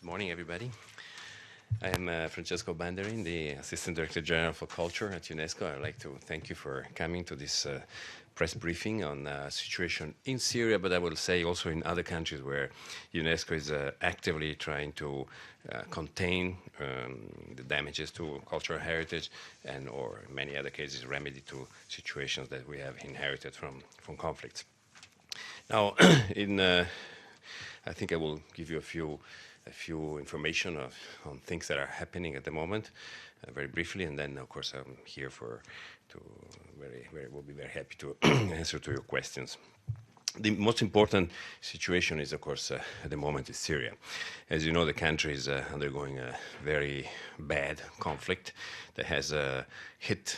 morning, everybody. I am Franscesco Bandarin, the Assistant Director General for Culture at UNESCO. I'd like to thank you for coming to this press briefing on the situation in Syria, but I will say also in other countries where UNESCO is actively trying to contain the damages to cultural heritage and, or in many other cases, remedy to situations that we have inherited from conflicts. Now, I think I will give you a few information on things that are happening at the moment, very briefly, and then of course I'm here will be very happy to answer to your questions. The most important situation is, of course, at the moment is Syria. As you know, the country is undergoing a very bad conflict that has hit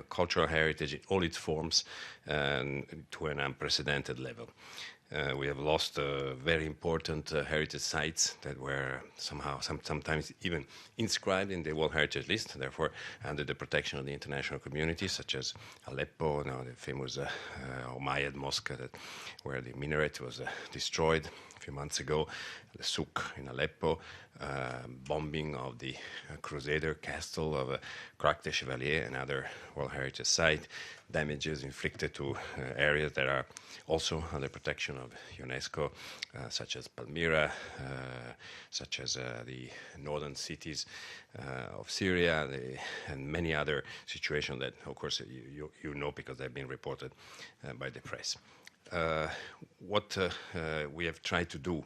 cultural heritage in all its forms to an unprecedented level. We have lost very important heritage sites that were somehow, sometimes even inscribed in the World Heritage List, therefore under the protection of the international community, such as Aleppo, now the famous Umayyad Mosque where the minaret was destroyed a few months ago, the Souk in Aleppo, bombing of the Crusader castle of Crac des Chevaliers, another World Heritage Site, damages inflicted to areas that are also under protection of UNESCO, such as Palmyra, such as the northern cities of Syria, and many other situations that, of course, you know because they've been reported by the press. What we have tried to do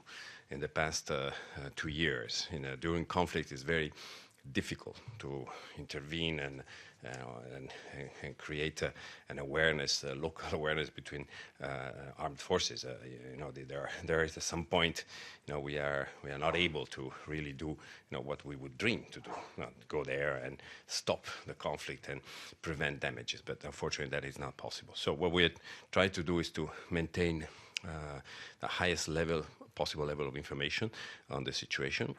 in the past 2 years during conflict is very difficult to intervene and create an awareness, local awareness between armed forces. There is at some point, we are not able to really do what we would dream to do, go there and stop the conflict and prevent damages. But unfortunately, that is not possible. So what we try to do is to maintain the highest possible level of information on the situation.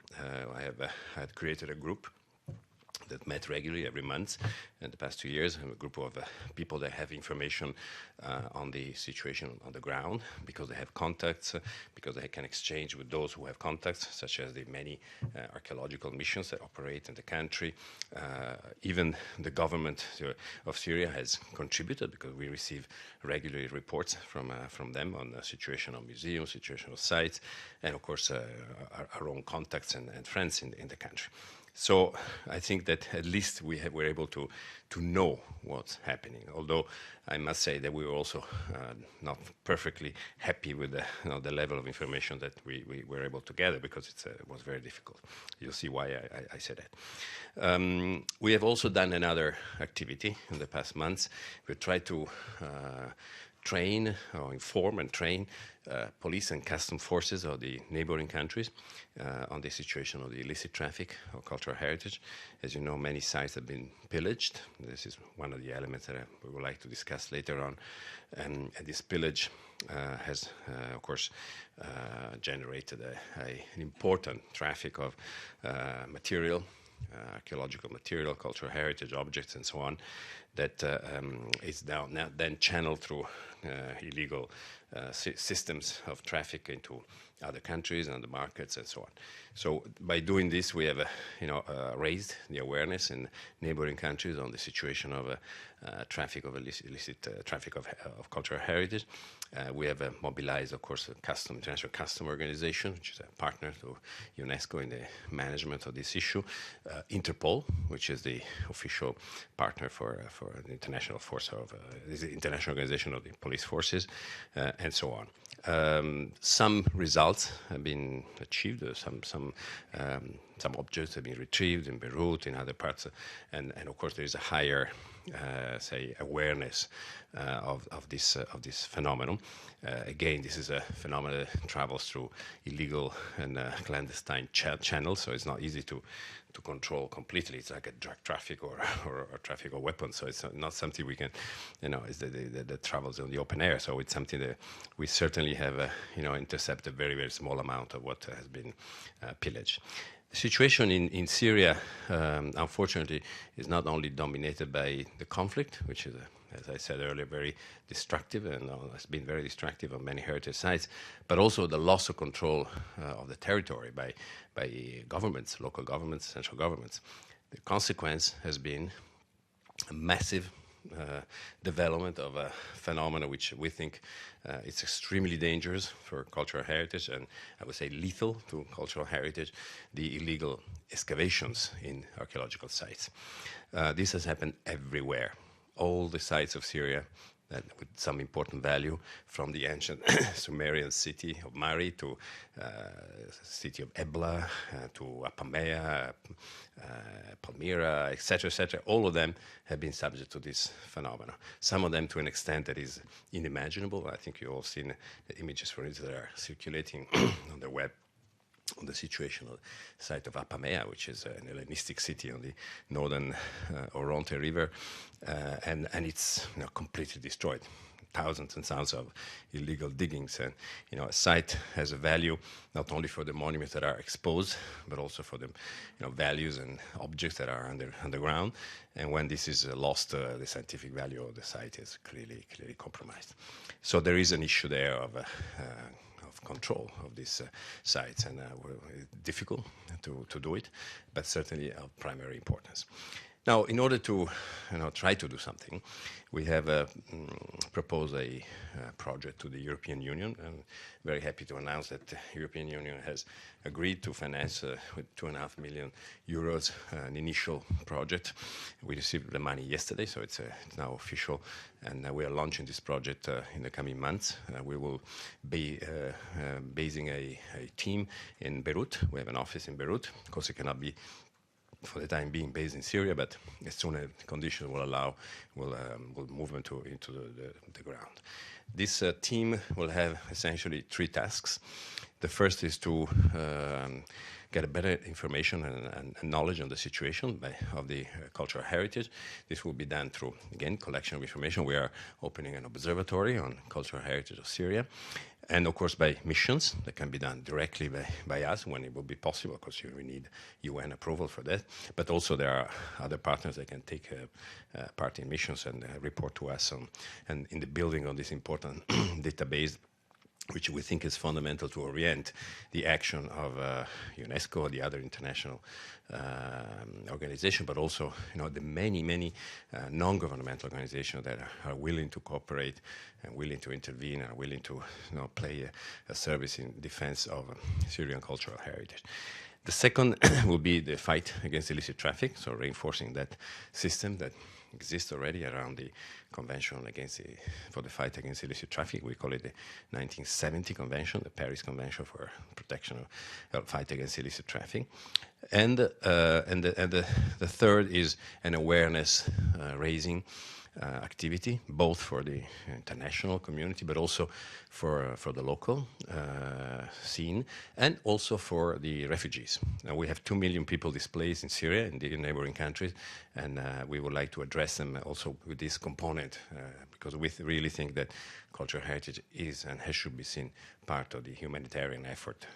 I had created a group that met regularly every month in the past 2 years, a group of people that have information on the situation on the ground, because they have contacts, because they can exchange with those who have contacts, such as the many archaeological missions that operate in the country. Even the government of Syria has contributed, because we receive regularly reports from them on the situation of museums, situation of sites, and of course our own contacts and friends in the country. So I think that at least we're able to know what's happening. Although I must say that we were also not perfectly happy with the level of information that we were able to gather, because it was very difficult. You'll see why I said that. We have also done another activity in the past months. We tried to train or inform and train police and custom forces of the neighboring countries on the situation of the illicit traffic of cultural heritage. As you know, many sites have been pillaged. This is one of the elements that we would like to discuss later on. And this pillage has, of course, generated an important traffic of material, archaeological material, cultural heritage objects, and so on, that is now then channeled through illegal systems of traffic into other countries and the markets and so on. So by doing this, we have raised the awareness in neighboring countries on the situation of traffic of illicit traffic of cultural heritage. We have mobilized, of course, a international custom organization, which is a partner to UNESCO in the management of this issue. Interpol, which is the official partner for the international force of the international organization of the police forces, and so on. Some results have been achieved. Some objects have been retrieved in Beirut, in other parts, and of course there is a higher, awareness of this phenomenon. Again, this is a phenomenon that travels through illegal and clandestine channels, so it's not easy to control completely. It's like a drug traffic or traffic of weapons, so it's not something we can, that travels on the open air. So it's something that we certainly have, intercepted a very, very small amount of what has been pillaged. The situation in Syria, unfortunately, is not only dominated by the conflict, which is, as I said earlier, very destructive and has been very destructive on many heritage sites, but also the loss of control of the territory by governments, local governments, central governments. The consequence has been a massive development of a phenomenon which we think is extremely dangerous for cultural heritage, and I would say lethal to cultural heritage, the illegal excavations in archaeological sites. This has happened everywhere. All the sites of Syria that with some important value, from the ancient Sumerian city of Mari to city of Ebla to Apamea, Palmyra, etc., etc. All of them have been subject to this phenomenon. Some of them to an extent that is unimaginable. I think you've all seen the images, for instance, that are circulating on the web on the situation of the site of Apamea, which is an Hellenistic city on the northern Oronte River, and it's completely destroyed. Thousands and thousands of illegal diggings, and a site has a value not only for the monuments that are exposed, but also for the values and objects that are underground. And when this is lost, the scientific value of the site is clearly compromised. So there is an issue there of control of these sites, and it's difficult to do it, but certainly of primary importance. Now, in order to try to do something, we have proposed a project to the European Union. I'm very happy to announce that the European Union has agreed to finance with 2.5 million euros an initial project. We received the money yesterday, so it's now official, and we are launching this project in the coming months. We will be basing a team in Beirut. We have an office in Beirut. Of course, it cannot be for the time being based in Syria, but as soon as conditions will allow, we'll move into the ground. This team will have essentially 3 tasks. The first is to get a better information and knowledge on the situation of the cultural heritage. This will be done through, again, collection of information. We are opening an observatory on cultural heritage of Syria. And of course by missions that can be done directly by us when it will be possible. Of course, we need UN approval for that. But also there are other partners that can take part in missions and report to us and in the building of this important database, which we think is fundamental to orient the action of UNESCO, the other international organizations, but also the many non-governmental organizations that are willing to cooperate and willing to intervene and willing to play a service in defense of Syrian cultural heritage. The second will be the fight against illicit traffic, so reinforcing that system that exists already around the Convention for the fight against illicit traffic. We call it the 1970 Convention, the Paris Convention for protection of fight against illicit traffic. And the third is an awareness raising activity, both for the international community, but also for the local scene, and also for the refugees. Now, we have 2 million people displaced in Syria and the neighboring countries, and we would like to address them also with this component, because we really think that cultural heritage is and should be seen part of the humanitarian effort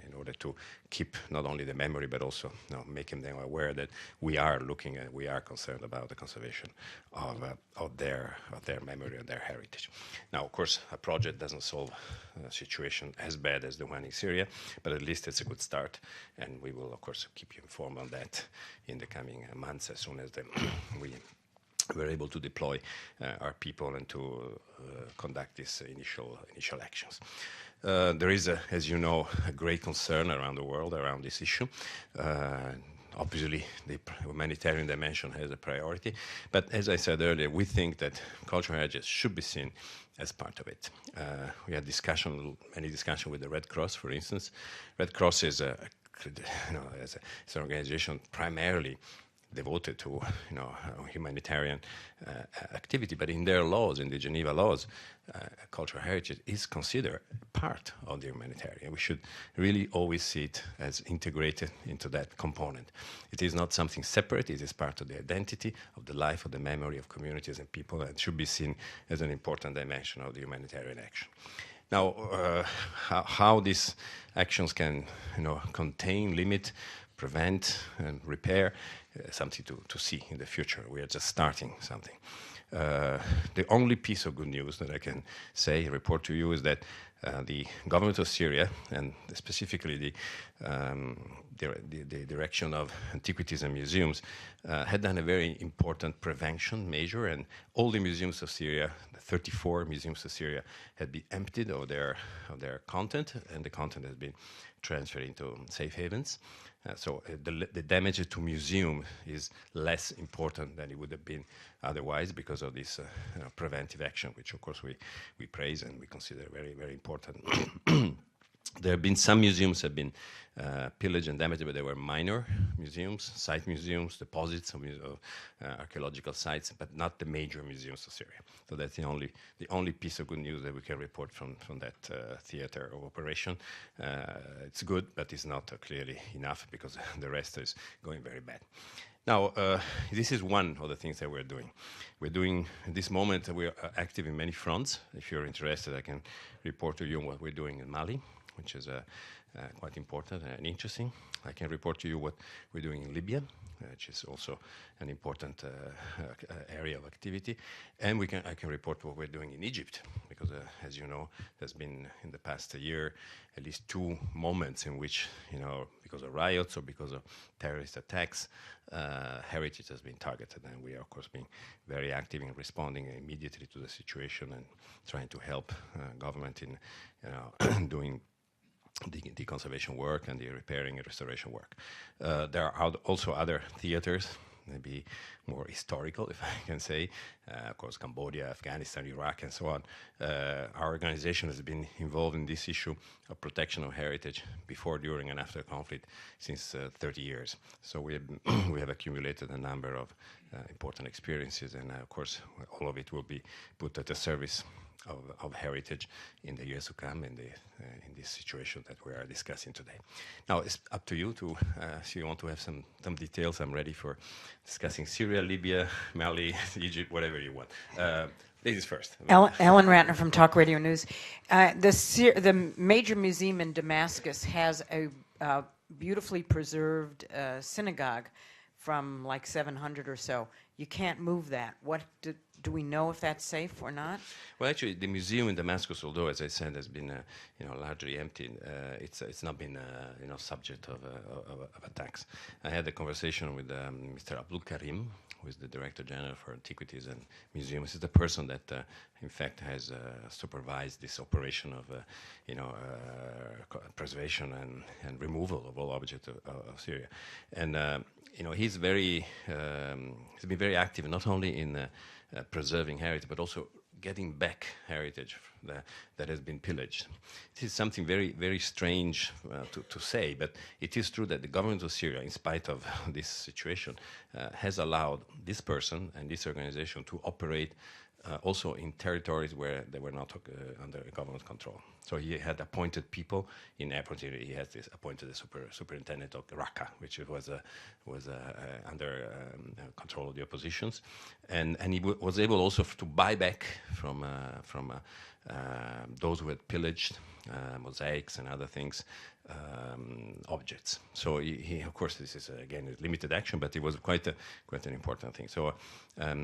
in order to keep not only the memory, but also making them aware that we are looking at, we are concerned about the conservation of their memory and their heritage. Now, of course, a project doesn't solve a situation as bad as the one in Syria, but at least it's a good start, and we will, of course, keep you informed on that in the coming months as soon as we're able to deploy our people and to conduct these initial actions. There is, as you know, a great concern around the world around this issue. Obviously, the humanitarian dimension has a priority, but as I said earlier, we think that cultural heritage should be seen as part of it. We had many discussions with the Red Cross, for instance. Red Cross is it's an organization primarily devoted to humanitarian activity, but in their laws, in the Geneva laws, cultural heritage is considered part of the humanitarian. We should really always see it as integrated into that component. It is not something separate, it is part of the identity, of the life, of the memory of communities and people, and should be seen as an important dimension of the humanitarian action. Now, how these actions can contain, limit prevent and repair, something to see in the future. We are just starting something. The only piece of good news that I can report to you, is that the government of Syria, and specifically the direction of antiquities and museums, had done a very important prevention measure, and all the museums of Syria, the 34 museums of Syria, had been emptied of their content, and the content has been transferred into safe havens. So the damage to museum is less important than it would have been otherwise, because of this preventive action, which of course we praise and we consider very, very important. There have been some museums have been pillaged and damaged, but they were minor museums, site museums, deposits of archaeological sites, but not the major museums of Syria. So that's the only piece of good news that we can report from that theater of operation. It's good, but it's not clearly enough, because the rest is going very bad. Now, this is one of the things that we're doing. We're doing, at this moment, we're active in many fronts. If you're interested, I can report to you what we're doing in Mali, which is quite important and interesting. I can report to you what we're doing in Libya, which is also an important area of activity. And I can report what we're doing in Egypt, because as you know, there's been in the past year at least 2 moments in which, because of riots or because of terrorist attacks, heritage has been targeted. And we are, of course, being very active in responding immediately to the situation and trying to help government in doing the conservation work and the repairing and restoration work. There are also other theaters, maybe more historical, if I can say. Of course, Cambodia, Afghanistan, Iraq, and so on. Our organization has been involved in this issue of protection of heritage before, during, and after conflict since 30 years. So we have accumulated a number of important experiences, and of course, all of it will be put at the service of heritage in the years to come, in this situation that we are discussing today. Now, it's up to you to, if you want to have some details, I'm ready for discussing Syria, Libya, Mali, Egypt, whatever you want. Ladies first. Ellen Ratner from Talk Radio News. The major museum in Damascus has a beautifully preserved synagogue from like 700 or so. You can't move that. What do we know if that's safe or not? Well, actually, the museum in Damascus, although, as I said, has been largely empty, it's not been subject of attacks. I had a conversation with Mr. Abdul Karim, who is the Director General for Antiquities and Museums. He's the person that, in fact, has supervised this operation of preservation and removal of all objects of Syria. And he's been very active, not only in preserving heritage, but also getting back heritage that has been pillaged. This is something very, very strange to say, but it is true that the government of Syria, in spite of this situation, has allowed this person and this organization to operate also in territories where they were not under government control. So he had appointed people in airports. He has appointed a superintendent of Raqqa, which was under control of the oppositions, and he was able also to buy back from those who had pillaged mosaics and other things, objects. So he, of course, this is again a limited action, but it was quite an important thing. So the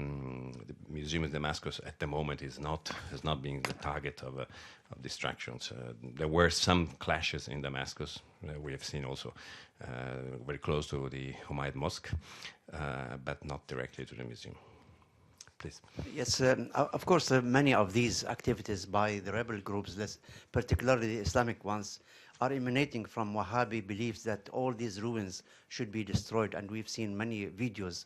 museum in Damascus at the moment has not been the target of distractions. There were some clashes in Damascus. We have seen also very close to the Umayyad Mosque, but not directly to the museum. Please. Yes, of course, many of these activities by the rebel groups, particularly the Islamic ones, are emanating from Wahhabi beliefs that all these ruins should be destroyed, and we've seen many videos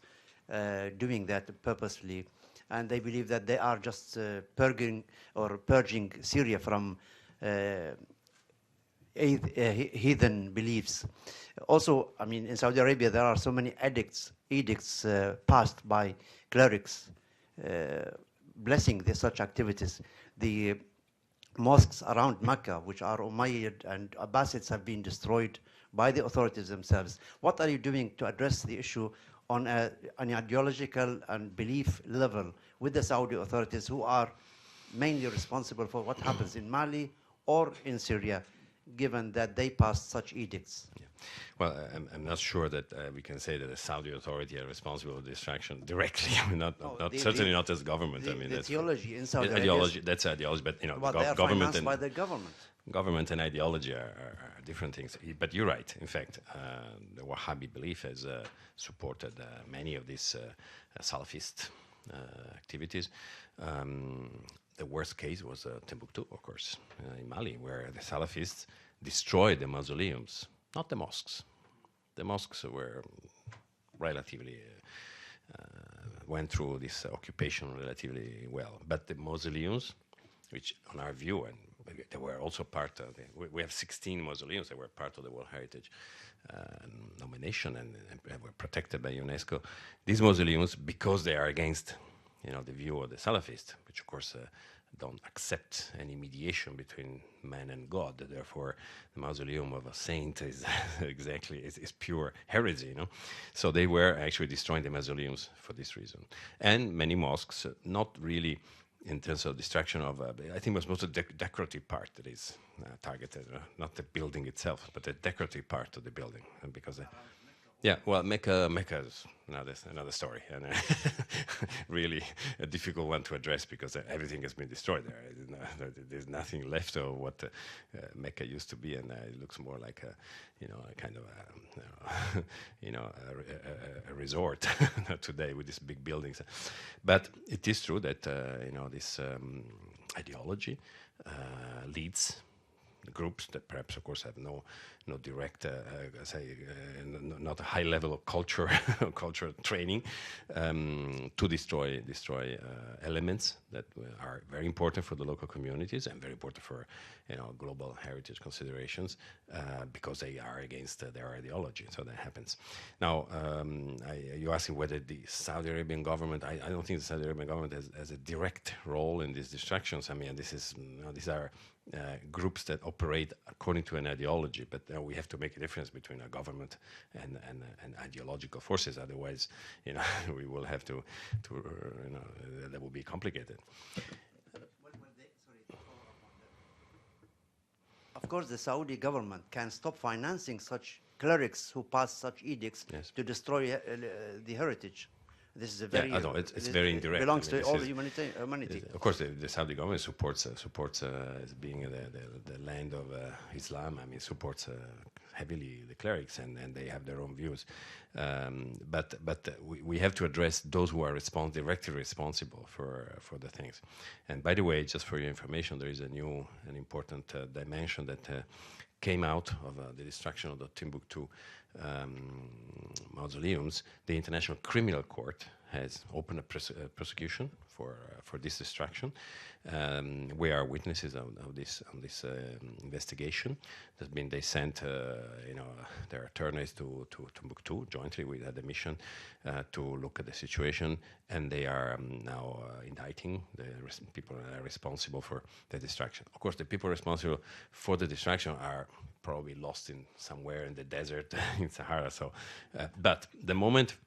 doing that purposefully. And they believe that they are just purging Syria from heathen beliefs. Also, I mean, in Saudi Arabia, there are so many edicts passed by clerics blessing such activities. The mosques around Mecca, which are Umayyad and Abbasids, have been destroyed by the authorities themselves. What are you doing to address the issue on an ideological and belief level with the Saudi authorities, who are mainly responsible for what happens in Mali or in Syria? given that they passed such edicts? Yeah. Well, I'm not sure that we can say that the Saudi authority are responsible for destruction directly. I mean, certainly not as government. I mean, the that's theology in Saudi ideology. That's ideology, but you know, well, they are government financed by the government. Government and ideology are different things. But you're right. In fact, the Wahhabi belief has supported many of these Salafist activities. The worst case was Timbuktu, of course, in Mali, where the Salafists destroyed the mausoleums, not the mosques. The mosques were relatively went through this occupation relatively well, but the mausoleums, which, on our view, and they were also part of we have 16 mausoleums that were part of the World Heritage nomination and were protected by UNESCO. These mausoleums, because they are against, you know, the view of the Salafists, which of course don't accept any mediation between man and God. Therefore, the mausoleum of a saint is is pure heresy, you know. So they were actually destroying the mausoleums for this reason. And many mosques, not really in terms of destruction of, I think it was most of the decorative part that is targeted, not the building itself, but the decorative part of the building, because. Yeah, well, Mecca is another story, and really a difficult one to address because everything has been destroyed there. There's nothing left of what Mecca used to be, and it looks more like a kind of a resort today with these big buildings. But it is true that this ideology leads groups that perhaps, of course, have no direct, not a high level of cultural training, to destroy elements that are very important for the local communities and very important for global heritage considerations, because they are against their ideology. So that happens. Now, you're asking whether the Saudi Arabian government. I don't think the Saudi Arabian government has a direct role in these distractions. I mean, these are groups that operate according to an ideology, but we have to make a difference between a government and ideological forces. Otherwise, we will have to that will be complicated. Of course, the Saudi government can stop financing such clerics who pass such edicts to destroy the heritage. This is a very it's very indirect. Belongs to all humanity. Of course, the Saudi government supports as being the land of Islam. I mean, supports heavily the clerics, and they have their own views. But we have to address those who are directly responsible for the things. And by the way, just for your information, there is an important dimension that came out of the destruction of the Timbuktu mausoleums. The International Criminal Court has opened a prosecution for this destruction. We are witnesses of this investigation. They sent their attorneys to Timbuktu jointly. We had a mission to look at the situation, and they are now indicting the people that are responsible for the destruction. Of course, the people responsible for the destruction are probably lost in somewhere in the desert in Sahara. So, but the moment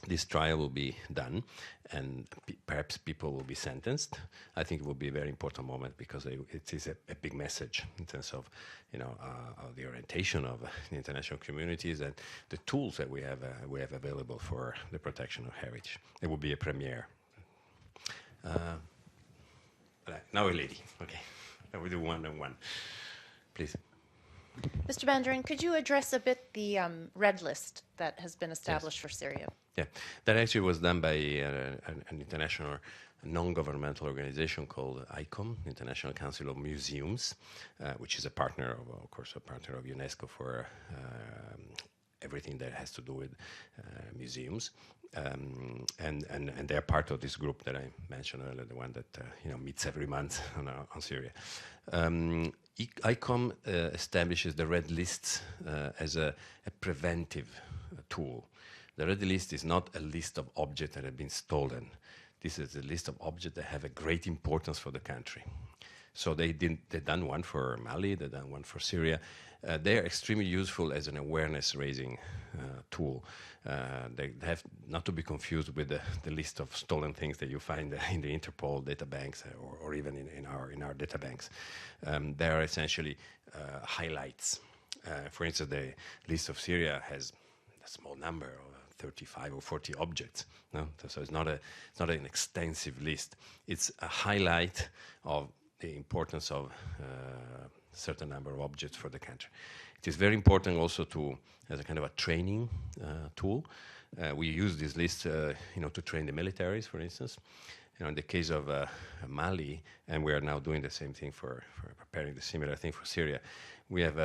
this trial will be done and perhaps people will be sentenced, I think it will be a very important moment, because it is a big message in terms of of the orientation of the international communities and the tools that we have available for the protection of heritage. It will be a premiere. Now a lady. Okay, now we do one-on-one, please. Mr. Bandarin, could you address a bit the red list that has been established for Syria? Yeah, that actually was done by an international non-governmental organization called ICOM, International Council of Museums, which is a partner of UNESCO for everything that has to do with museums. And they're part of this group that I mentioned earlier, the one that meets every month on Syria. ICOM establishes the red lists as a preventive tool. The red list is not a list of objects that have been stolen. This is a list of objects that have a great importance for the country. So they've done one for Mali, they've done one for Syria. They are extremely useful as an awareness-raising tool. They have not to be confused with the list of stolen things that you find in the Interpol databanks or even in our databanks. They are essentially highlights. For instance, the list of Syria has a small number of 35 or 40 objects. No? So it's not an extensive list. It's a highlight of the importance of a certain number of objects for the country. It is very important also as a kind of a training tool. We use this list, to train the militaries, for instance. In the case of Mali, and we are now doing the same thing for preparing the similar thing for Syria, we have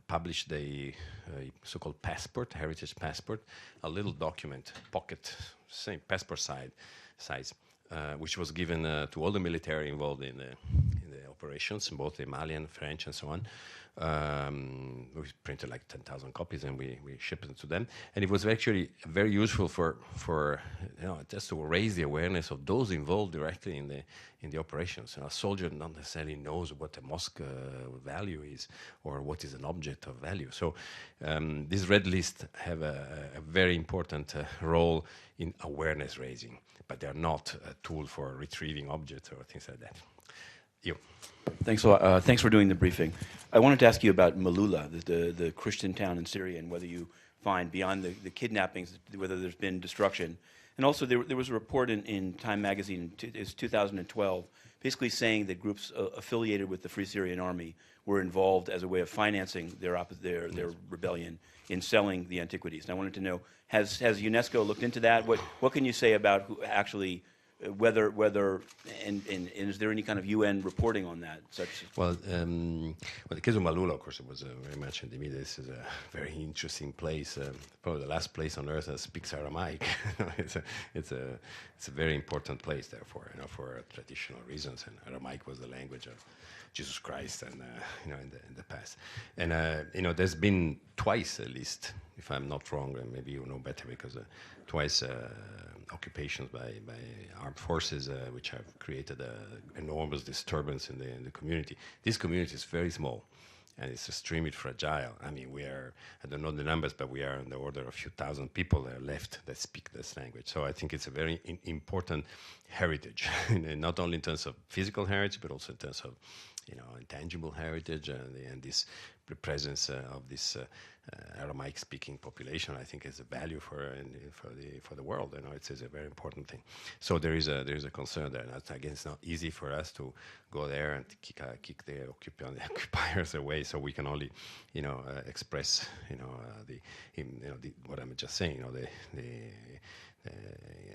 published a so-called passport, heritage passport, a little document, pocket, same passport size, which was given to all the military involved in the operations, both the Malian, French, and so on. We printed like 10,000 copies and we shipped them to them. And it was actually very useful for just to raise the awareness of those involved directly in the operations. A soldier not necessarily knows what a mosque value is or what is an object of value. So this red list have a very important role in awareness raising, but they're not a tool for retrieving objects or things like that. You. Thanks a lot. Thanks for doing the briefing. I wanted to ask you about Malula, the Christian town in Syria, and whether you find beyond the kidnappings, whether there's been destruction. And also there was a report in Time magazine, it's 2012, basically saying that groups affiliated with the Free Syrian Army were involved as a way of financing their rebellion in selling the antiquities. And I wanted to know, has UNESCO looked into that? What can you say about who actually... whether and is there any kind of UN reporting on that? Well, the case of Malula, of course, it was very much in the media. This is a very interesting place, probably the last place on earth that speaks Aramaic. it's a very important place, therefore, for traditional reasons. And Aramaic was the language of Jesus Christ, and in the past. And there's been twice, at least, if I'm not wrong, and maybe you know better, because twice. Occupations by armed forces, which have created enormous disturbance in the community. This community is very small, and it's extremely fragile. I mean, I don't know the numbers, but we are in the order of a few thousand people left that speak this language. So I think it's a very important heritage, not only in terms of physical heritage, but also in terms of intangible heritage and this presence of this Aramaic-speaking population. I think is a value for the world. It's a very important thing. So there is a concern there. And again, it's not easy for us to go there and kick the occupiers away. So we can only express what I'm just saying.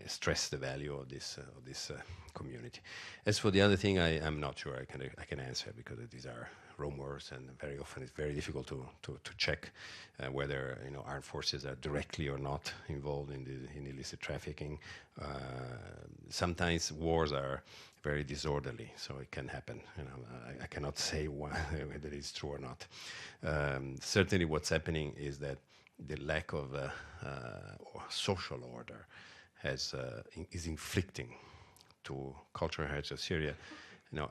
Stress the value of this community. As for the other thing, I'm not sure I can answer, because these are rumors, and very often it's very difficult to check whether armed forces are directly or not involved in illicit trafficking. Sometimes wars are very disorderly, so it can happen. I cannot say whether it's true or not. Certainly, what's happening is that the lack of social order is inflicting to cultural heritage of Syria,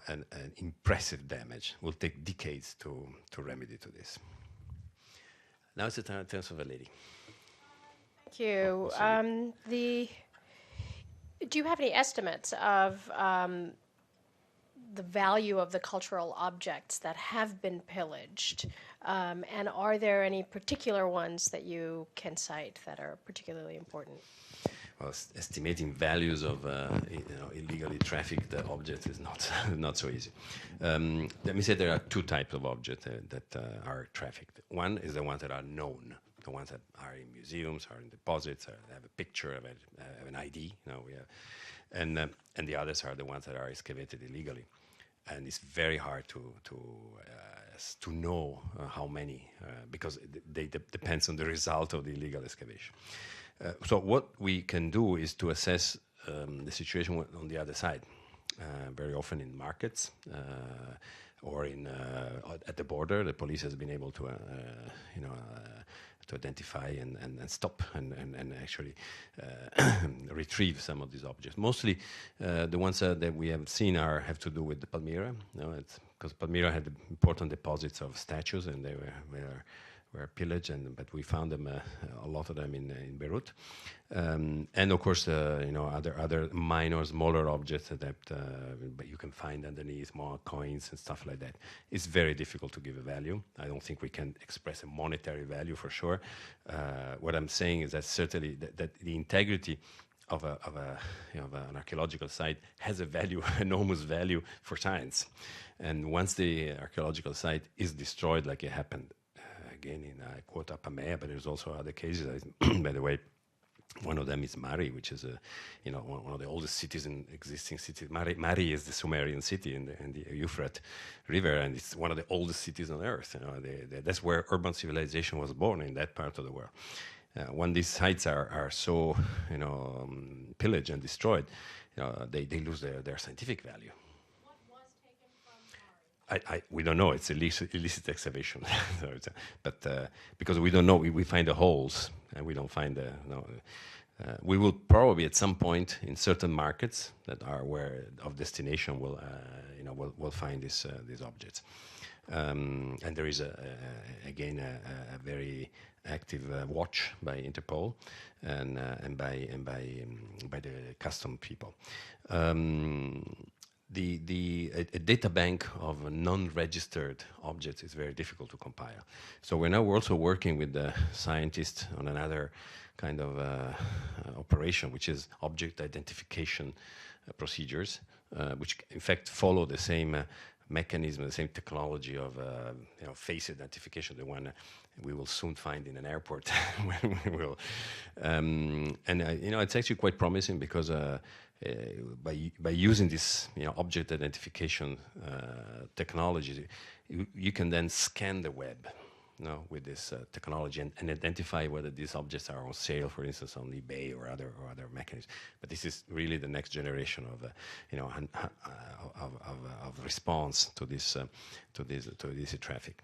an impressive damage. Will take decades to remedy to this. Now it's the turn of a lady. Thank you. Do you have any estimates of the value of the cultural objects that have been pillaged? And are there any particular ones that you can cite that are particularly important? Well, estimating values of illegally trafficked objects is not so easy. Let me say there are two types of objects that are trafficked. One is the ones that are known, the ones that are in museums, are in deposits, have a picture, have an ID. And the others are the ones that are excavated illegally. And it's very hard to know how many, because they depends on the result of the illegal excavation. So what we can do is to assess the situation on the other side, very often in markets or at the border. The police has been able to identify and stop and actually retrieve some of these objects. Mostly the ones that we have seen have to do with the Palmyra. Because Palmyra had important deposits of statues, and they were pillaged, but we found them, a lot of them in Beirut. And of course, other minor, smaller objects that but you can find underneath, more coins and stuff like that. It's very difficult to give a value. I don't think we can express a monetary value for sure. What I'm saying is that certainly that the integrity of an archaeological site has a value, enormous value for science. And once the archaeological site is destroyed, like it happened again in quote Apamea, but there's also other cases. By the way, one of them is Mari, which is one of the oldest cities in existing cities. Mari is the Sumerian city in the Euphrates River, and it's one of the oldest cities on earth. That's where urban civilization was born, in that part of the world. When these sites are so pillaged and destroyed, they lose their scientific value. We don't know. It's illicit excavation, but because we don't know, we find the holes and we don't find the. We will probably at some point in certain markets that are where of destination will find these objects, and there is again a very active watch by Interpol and by the custom people. A data bank of non-registered objects is very difficult to compile. So we're now also working with the scientists on another kind of operation, which is object identification procedures, which in fact follow the same mechanism, the same technology of face identification, the one we will soon find in an airport. When we will, it's actually quite promising because. By using this object identification technology, you can then scan the web with this technology and identify whether these objects are on sale, for instance, on eBay or other mechanisms. But this is really the next generation of of response to this illicit traffic.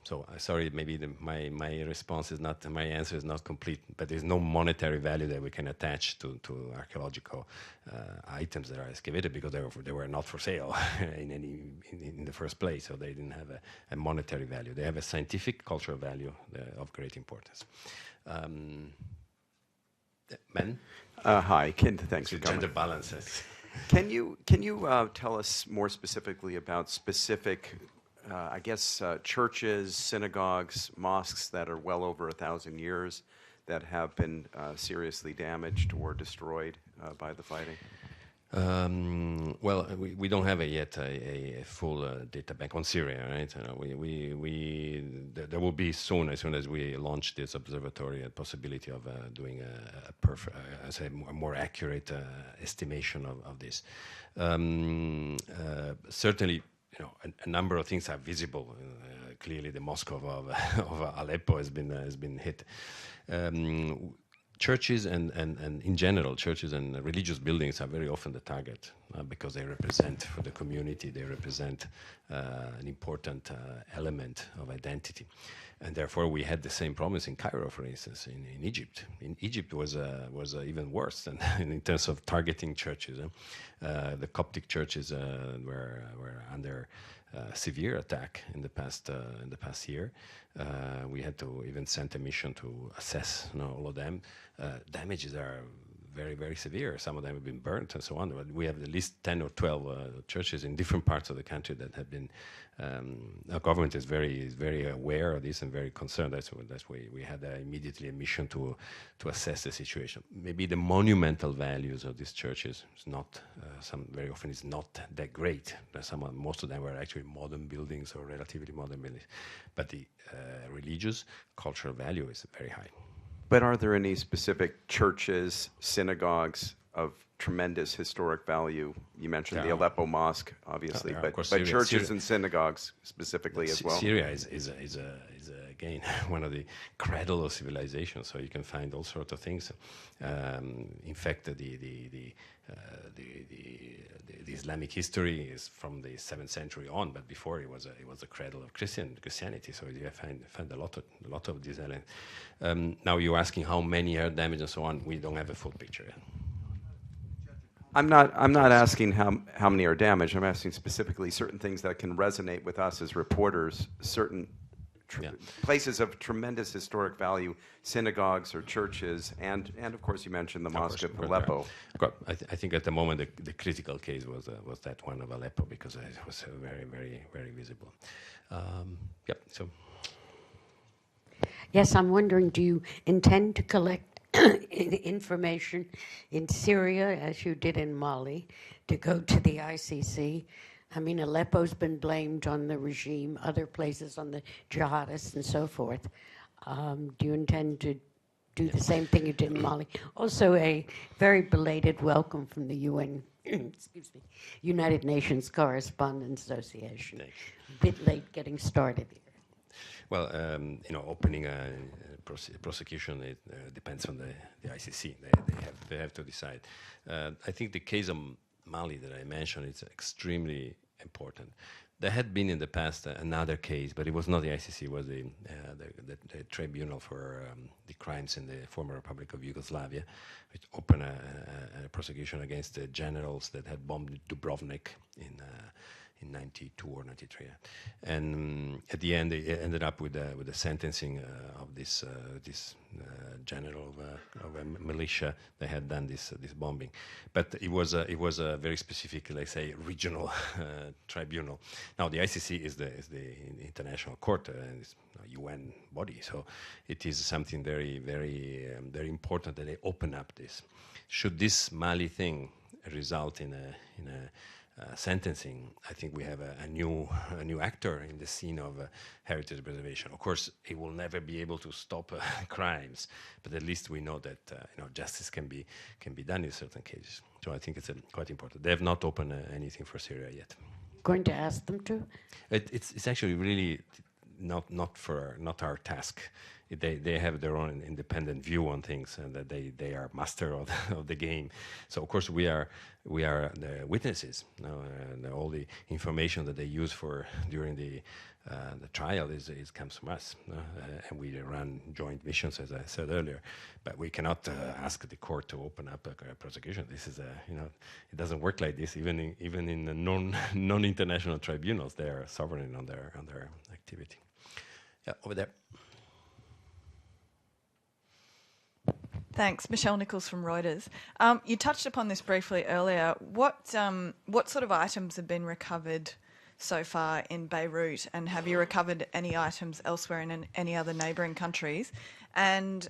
So sorry, maybe my response is not, my answer is not complete, but there's no monetary value that we can attach to archaeological items that are excavated because they were not for sale in the first place, so they didn't have a monetary value. They have a scientific, cultural value of great importance. Ben? Hi, Ken. Thanks for Gender coming. balances. Can you tell us more specifically about specific, churches, synagogues, mosques that are well over 1,000 years that have been seriously damaged or destroyed by the fighting? Well, we don't have yet a full data bank on Syria, right? There will be soon, as soon as we launch this observatory, a possibility of doing a more accurate estimation of this. Certainly, a number of things are visible. Clearly, the mosque of Aleppo has been hit. Churches and in general, churches and religious buildings are very often the target because they represent, for the community, they represent an important element of identity. And therefore, we had the same problems in Cairo, for instance, in Egypt. In Egypt was even worse than in terms of targeting churches. The Coptic churches were under severe attack in the past year. We had to even send a mission to assess all of them. Damages are very, very severe. Some of them have been burnt and so on. But we have at least 10 or 12 churches in different parts of the country that have been. Our government is very aware of this and very concerned. That's why we had immediately a mission to assess the situation. Maybe the monumental values of these churches is not very often is not that great. Most of them were actually modern buildings or relatively modern buildings, but the religious cultural value is very high. But are there any specific churches, synagogues, of tremendous historic value. You mentioned the Yeah. Aleppo Mosque, obviously, Of but, course, but Syria- churches Syria- and synagogues specifically as well. Syria is again one of the cradle of civilization. So you can find all sorts of things. In fact, the Islamic history is from the 7th century on, but before it was a cradle of Christianity. So you find a lot of these elements. Now you're asking how many are damaged and so on. We don't have a full picture yet. I'm not asking how many are damaged. I'm asking specifically certain things that can resonate with us as reporters, certain Yeah. places of tremendous historic value, synagogues or churches, and of course you mentioned the Mosque of Aleppo. I think at the moment the critical case was that one of Aleppo because it was very, very, very visible. Yep. So. Yes, I'm wondering, do you intend to collect information in Syria, as you did in Mali, to go to the ICC? I mean, Aleppo's been blamed on the regime, other places on the jihadists and so forth. Do you intend to do the same thing you did in Mali? Also, a very belated welcome from the UN, excuse me, United Nations Correspondents Association. Thanks. A bit late getting started here. Well, opening a prosecution, it depends on the ICC. They have to decide. I think the case of Mali that I mentioned is extremely important. There had been in the past another case, but it was not the ICC. It was the Tribunal for the Crimes in the former Republic of Yugoslavia, which opened a prosecution against the generals that had bombed Dubrovnik in 92 or 93, and at the end they ended up with the sentencing of this general of a militia that had done this bombing. But it was a very specific, let's say, regional tribunal. Now the ICC is the international court and it's a UN body, so it is something very, very, very important that they open up this. Should this Mali thing result in a sentencing, I think we have a new actor in the scene of heritage preservation. Of course, it will never be able to stop crimes, but at least we know that justice can be done in certain cases. So I think it's quite important. They have not opened anything for Syria yet. Going to ask them to? It's actually really not our task. They have their own independent view on things, and that they are master of the game. So of course we are the witnesses. All the information that they use during the trial comes from us, and we run joint missions, as I said earlier. But we cannot ask the court to open up a prosecution. This is it doesn't work like this. Even in the non-international tribunals, they are sovereign on their activity. Yeah, over there. Thanks. Michelle Nichols from Reuters. You touched upon this briefly earlier. What sort of items have been recovered so far in Beirut, and have you recovered any items elsewhere in any other neighbouring countries? And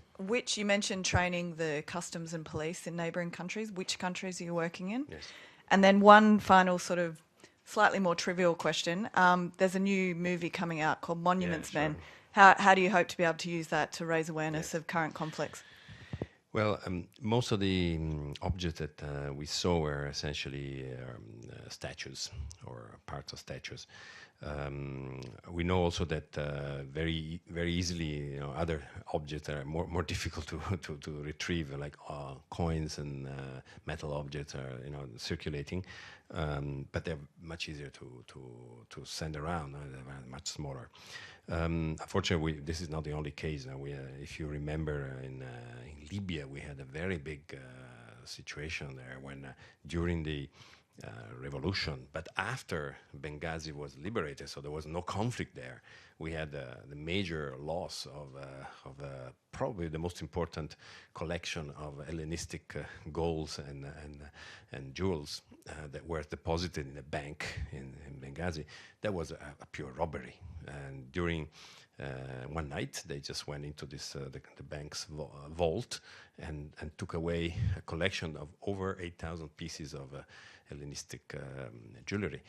you mentioned training the customs and police in neighbouring countries. Which countries are you working in? Yes. And then one final sort of slightly more trivial question. There's a new movie coming out called Monuments Men. How do you hope to be able to use that to raise awareness of current conflicts? Well, most of the objects that we saw were essentially statues or parts of statues. We know also that very, very easily, other objects are more difficult to retrieve, like coins and metal objects are, circulating, but they're much easier to send around. They're much smaller. Unfortunately, this is not the only case. If you remember, in Libya, we had a very big situation there when during the revolution, but after Benghazi was liberated, so there was no conflict there. We had the major loss of probably the most important collection of Hellenistic golds and jewels that were deposited in a bank in Benghazi. That was a pure robbery. And during one night, they just went into this the bank's vault and took away a collection of over 8,000 pieces of Hellenistic jewelry.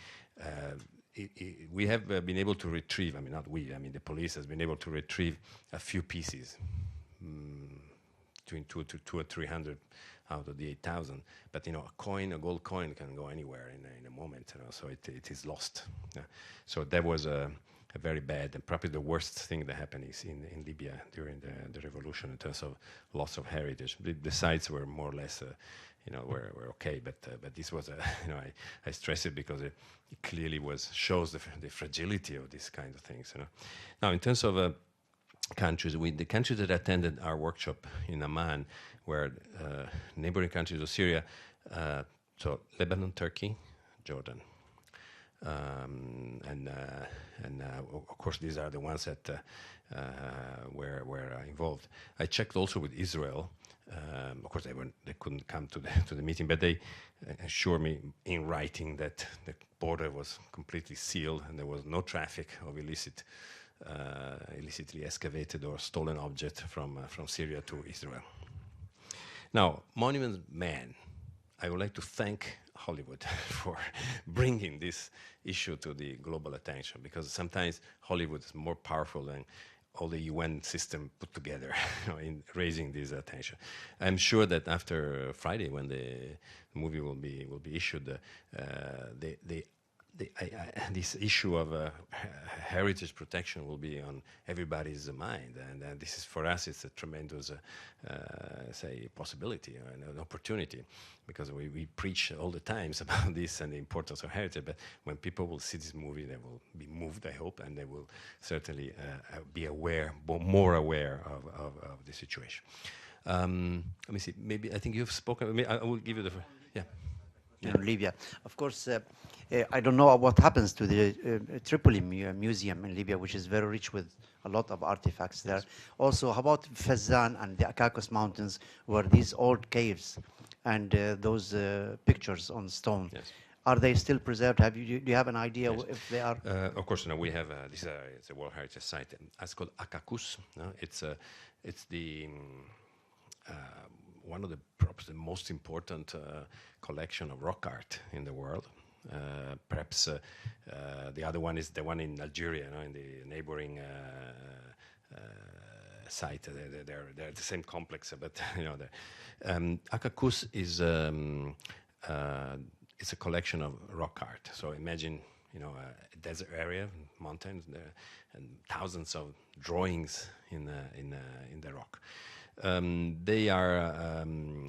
We have been able to retrieve, the police has been able to retrieve a few pieces, between two or 300 out of the 8,000. But a coin, a gold coin, can go anywhere in a moment. So it is lost. So that was a very bad and probably the worst thing that happened is in Libya during the revolution in terms of loss of heritage. The sites were more or less, were okay, but this was I stress it because it clearly shows the fragility of these kind of things. Now, in terms of countries, the countries that attended our workshop in Amman were neighboring countries of Syria, so Lebanon, Turkey, Jordan. And of course, these are the ones that were involved. I checked also with Israel. Of course, they couldn't come to the meeting, but they assured me in writing that the border was completely sealed and there was no traffic of illicitly excavated or stolen object from Syria to Israel. Now, Monuments Man, I would like to thank Hollywood for bringing this issue to the global attention, because sometimes Hollywood is more powerful than all the UN system put together in raising this attention. I'm sure that after Friday, when the movie will be issued, this issue of heritage protection will be on everybody's mind, and this is for us. It's a tremendous, possibility and an opportunity, because we preach all the times about this and the importance of heritage. But when people will see this movie, they will be moved, I hope, and they will certainly be more aware of the situation. Let me see. Maybe I think you've spoken. I will give you the. Yeah. In Libya. Of course, I don't know what happens to the Tripoli Museum in Libya, which is very rich with a lot of artifacts there. Also, how about Fezzan and the Akakos Mountains, where these old caves and those pictures on stone, are they still preserved? Do you have an idea if they are? Of course, we have it's a World Heritage Site. It's called Akakos. It's the one of the perhaps the most important collection of rock art in the world. Perhaps the other one is the one in Algeria, in the neighboring site. They're the same complex, but Akakos is it's a collection of rock art. So imagine a desert area, mountains, and thousands of drawings in the rock. They are,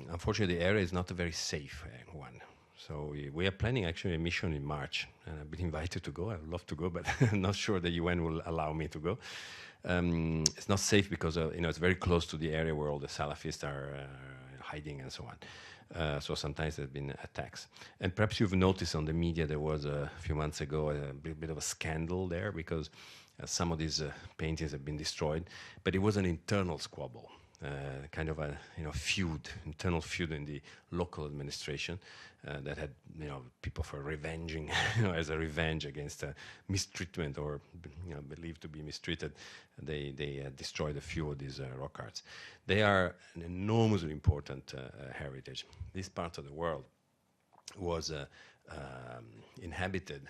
unfortunately, the area is not a very safe one. So we are planning actually a mission in March, and I've been invited to go. I would love to go, but I'm not sure the UN will allow me to go. It's not safe because it's very close to the area where all the Salafists are hiding and so on. So sometimes there's been attacks. And perhaps you've noticed on the media there was a few months ago a bit of a scandal there because some of these paintings have been destroyed, but it was an internal squabble. Kind of a internal feud in the local administration that had people for revenging as a revenge against mistreatment or believed to be mistreated. They destroyed a few of these rock arts. They are an enormously important heritage. This part of the world was inhabited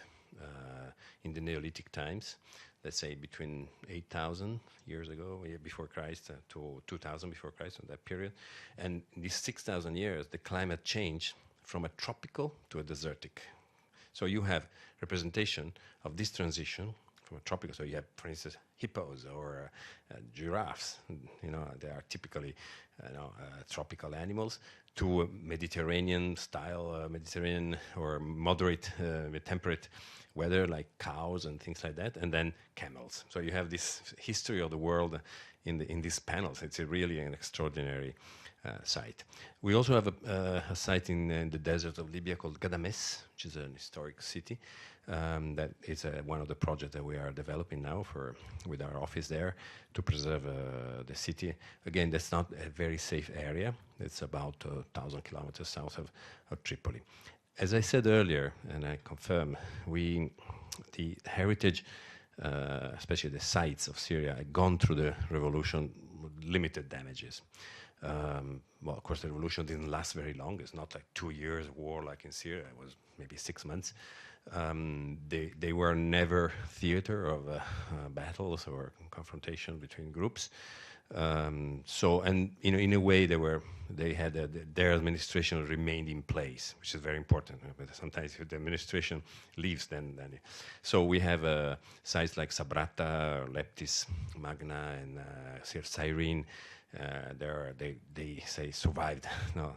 in the Neolithic times. Let's say between 8,000 years ago, before Christ, to 2,000 before Christ, in that period. And in these 6,000 years, the climate changed from a tropical to a desertic. So you have representation of this transition from a tropical. So you have, for instance, hippos or giraffes. They are typically tropical animals, to Mediterranean style, Mediterranean or moderate, temperate weather, like cows and things like that, and then camels. So you have this history of the world in these panels. It's really an extraordinary site. We also have a site in the desert of Libya called Gadames, which is an historic city. That is one of the projects that we are developing now with our office there to preserve the city. Again, that's not a very safe area. It's about 1,000 kilometers south of Tripoli. As I said earlier, and I confirm, the heritage, especially the sites of Syria, had gone through the revolution with limited damages. Well, of course, the revolution didn't last very long. It's not like 2 years of war like in Syria. It was maybe 6 months. They were never theater of battles or confrontation between groups. So, and in a way, they had their administration remained in place, which is very important. But sometimes if the administration leaves, then so we have sites like Sabrata, Leptis, Magna, and Cyrene. They say survived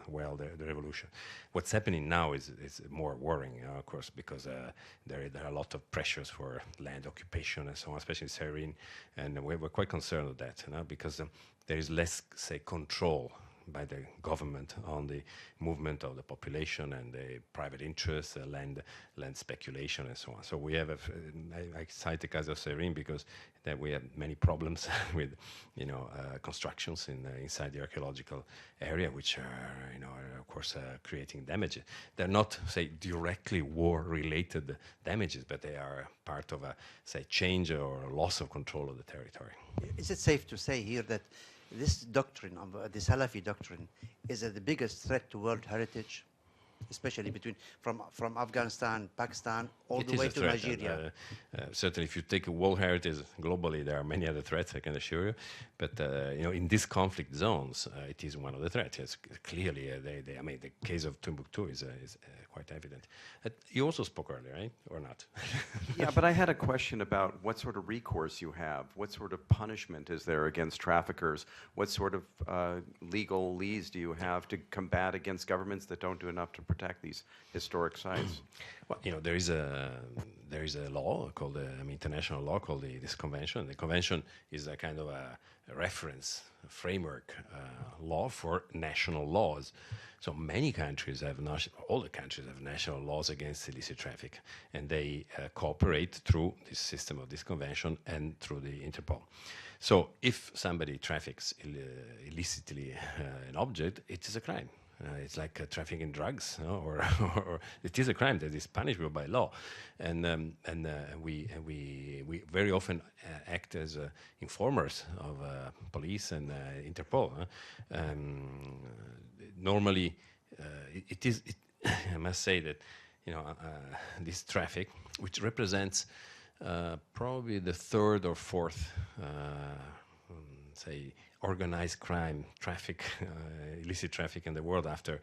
well the revolution. What's happening now is more worrying, of course, because there are a lot of pressures for land occupation and so on, especially in Cyrene, and we're quite concerned with that, because there is less, say, control by the government on the movement of the population and the private interests, land speculation, and so on. So we have I cite the case of Cyrene because that we have many problems with, constructions inside the archaeological area, which are of course creating damages. They're not, say, directly war-related damages, but they are part of a, say, change or loss of control of the territory. Is it safe to say here that this doctrine, the Salafi doctrine, is the biggest threat to world heritage, especially from Afghanistan, Pakistan, all the way to Nigeria? Certainly, if you take world heritage globally, there are many other threats, I can assure you. But in these conflict zones, it is one of the threats. It's clearly, the case of Timbuktu is quite evident. You also spoke earlier, right, or not? Yeah, but I had a question about what sort of recourse you have. What sort of punishment is there against traffickers? What sort of legal lees do you have to combat against governments that don't do enough to protect these historic sites? Well, there is a law called international law called this convention. The convention is a kind of a reference, a framework law for national laws. So many countries have all the countries have national laws against illicit traffic, and they cooperate through this system of this convention and through the Interpol. So if somebody traffics illicitly an object, it is a crime. It's like trafficking drugs, or it is a crime that is punishable by law, and we very often act as informers of police and Interpol. Normally, I must say that this traffic, which represents probably the third or fourth, say, organized crime, illicit traffic in the world after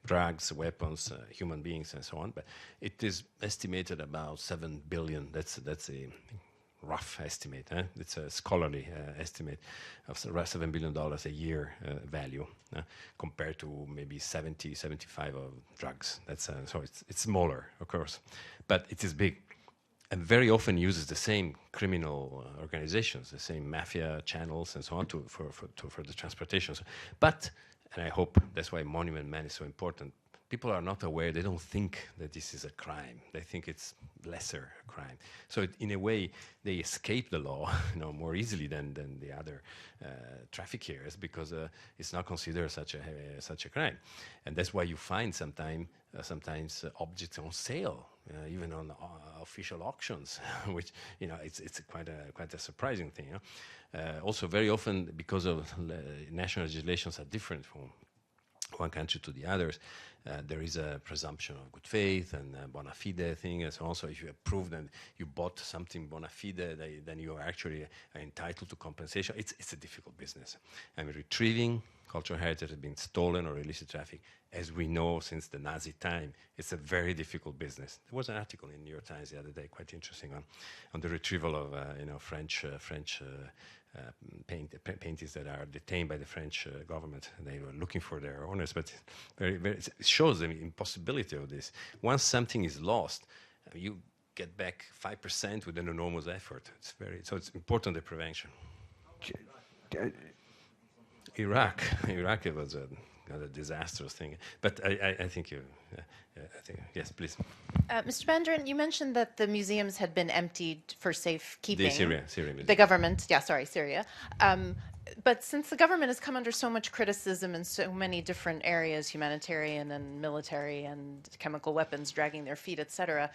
drugs, weapons, human beings, and so on. But it is estimated about 7 billion. That's a rough estimate. It's a scholarly estimate of $7 billion a year value compared to maybe 75 of drugs. That's so it's smaller, of course, but it is big. And very often uses the same criminal organizations, the same mafia channels, and so on for the transportation. But, and I hope that's why Monument Man is so important. People are not aware; they don't think that this is a crime. They think it's lesser crime. So in a way, they escape the law, more easily than the other traffickers because it's not considered such a crime. And that's why you find sometimes objects on sale. Even on official auctions, which it's quite a surprising thing. Also, very often because of national legislations are different from one country to the others, there is a presumption of good faith and bona fide thing, and so on. So if you have proved that you bought something bona fide, then you are actually entitled to compensation. It's a difficult business. I mean, retrieving cultural heritage has been stolen or illicit traffic, as we know since the Nazi time. It's a very difficult business. There was an article in New York Times the other day, quite interesting, on the retrieval of French paintings that are detained by the French government. They were looking for their owners, but it shows the impossibility of this. Once something is lost, you get back 5% with an enormous effort. So it's important, the prevention. Iraq it was a disastrous thing, but I think yes, please. Mr. Bandarin, you mentioned that the museums had been emptied for safekeeping. Syria. The government, Syria. But since the government has come under so much criticism in so many different areas, humanitarian and military and chemical weapons dragging their feet, etc.,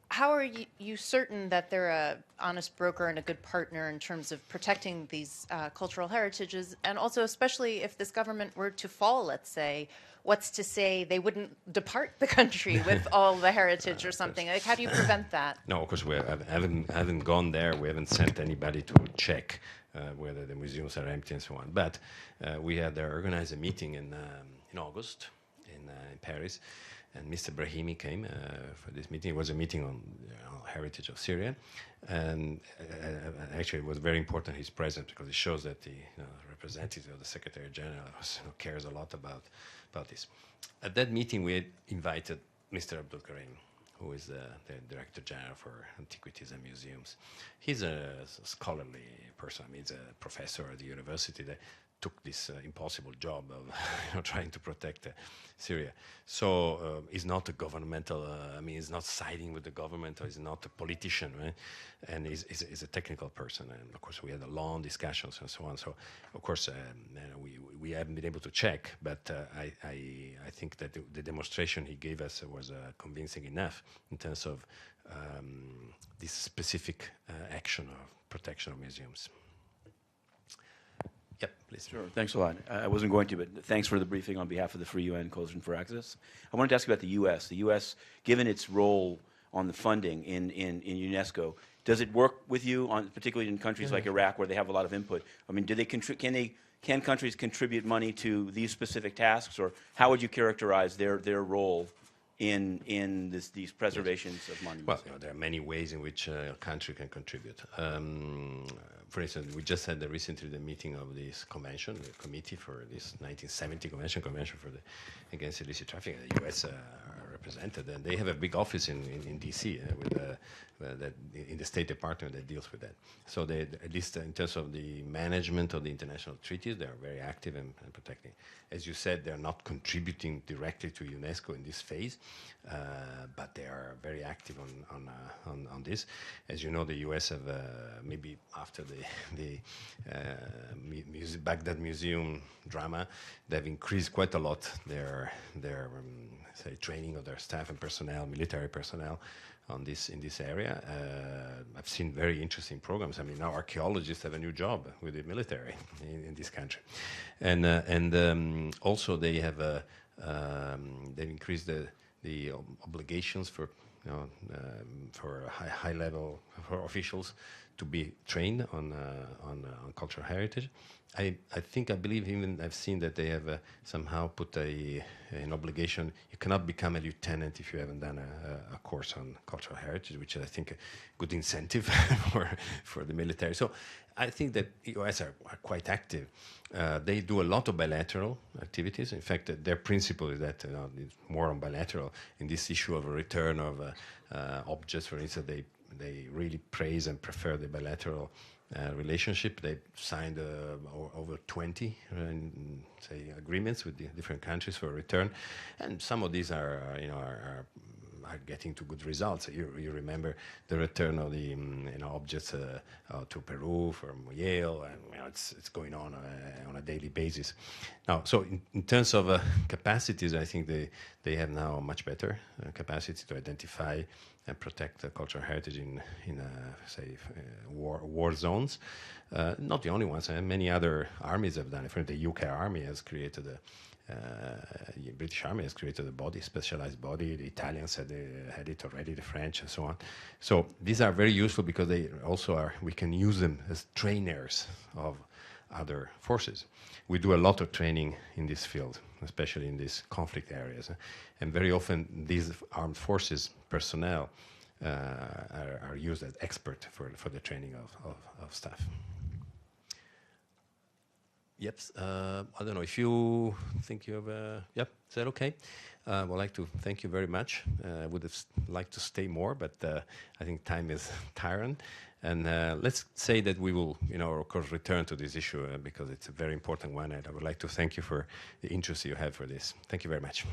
how are you certain that they're a honest broker and a good partner in terms of protecting these cultural heritages? And also, especially if this government were to fall, let's say, what's to say they wouldn't depart the country with all the heritage or something? Like, how do you prevent that? No, of course, we haven't gone there. We haven't sent anybody to check whether the museums are empty and so on. But we had organized a meeting in August in Paris, and Mr. Brahimi came for this meeting. It was a meeting on heritage of Syria, and actually it was very important his presence because it shows that the representative of the Secretary General cares a lot about this. At that meeting, we had invited Mr. Abdul Karim, who is the Director General for Antiquities and Museums. He's a scholarly person. I mean, he's a professor at the university that took this impossible job of trying to protect Syria. So he's not a governmental, I mean, he's not siding with the government, or he's not a politician, right? And he's a technical person. And of course, we had a long discussions and so on. So, of course, we haven't been able to check, but I think that the demonstration he gave us was convincing enough in terms of this specific action of protection of museums. Yep, please. Sure, thanks a lot. I wasn't going to, but thanks for the briefing on behalf of the Free UN Coalition for Access. I wanted to ask you about the U.S. The U.S., given its role on the funding in UNESCO, does it work with you, particularly in countries like Iraq where they have a lot of input? I mean, can countries contribute money to these specific tasks, or how would you characterize their role in these preservations of monuments? Well, there are many ways in which a country can contribute. For instance, we just had recently the meeting of this convention, the committee for this 1970 convention for against illicit trafficking. The U.S. Are represented, and they have a big office in D.C. In the State Department that deals with that. So they, at least in terms of the management of the international treaties, they are very active in protecting. As you said, they are not contributing directly to UNESCO in this phase, but they are very active on this. As you know, the U.S. have maybe after the Baghdad Museum drama, they've increased quite a lot their say training of their staff and personnel, military personnel, in this area. I've seen very interesting programs. I mean, now archaeologists have a new job with the military in this country, and also they have they've increased the obligations for high level for officials to be trained on cultural heritage. I believe even I've seen that they have somehow put an obligation. You cannot become a lieutenant if you haven't done a course on cultural heritage, which is, I think, a good incentive for the military. So I think that US are quite active. They do a lot of bilateral activities. In fact, their principle is that it's more on bilateral. In this issue of a return of objects, for instance, they really praise and prefer the bilateral relationship. They signed over 20 agreements with the different countries for return, and some of these are getting to good results. You remember the return of the objects to Peru from Yale, and it's going on a daily basis. Now, so in terms of capacities, I think they have now much better capacity to identify and protect the cultural heritage in war zones. Not the only ones. Many other armies have done it. For instance, the UK Army has created the British Army has created a body, specialized body. The Italians had it already, the French, and so on. So these are very useful because they also we can use them as trainers of other forces. We do a lot of training in this field, especially in these conflict areas. And very often these armed forces personnel are used as expert for the training of staff. Yep. I don't know if you think you have. Yep. Is that okay? I would like to thank you very much. I would have liked to stay more, but I think time is tyrant. And let's say that we will, of course, return to this issue because it's a very important one. And I would like to thank you for the interest you have for this. Thank you very much.